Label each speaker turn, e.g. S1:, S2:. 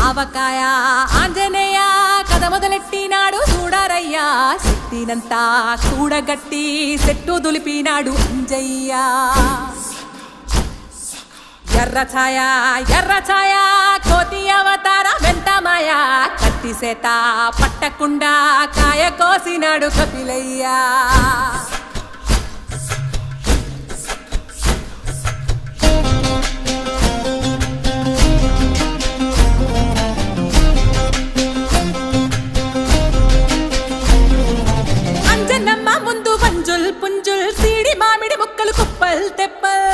S1: ఆవకాయ ఆంజనేయ కథ మొదలెట్టినాడు చూడరయ్యా శక్తినంతా కూడగట్టి చెట్టు దులిపినాడు అంజయ్య ఎర్ర ఛాయ కోతి అవతార వెంటమాయ కత్తి సేత పట్టకుండా కాయ కోసినాడు కపిలయ్యా అంజనమ్మ ముందు పంజుల్ పుంజుల్ సీడి మామిడి ముక్కలు కుప్పల్ తెప్పల్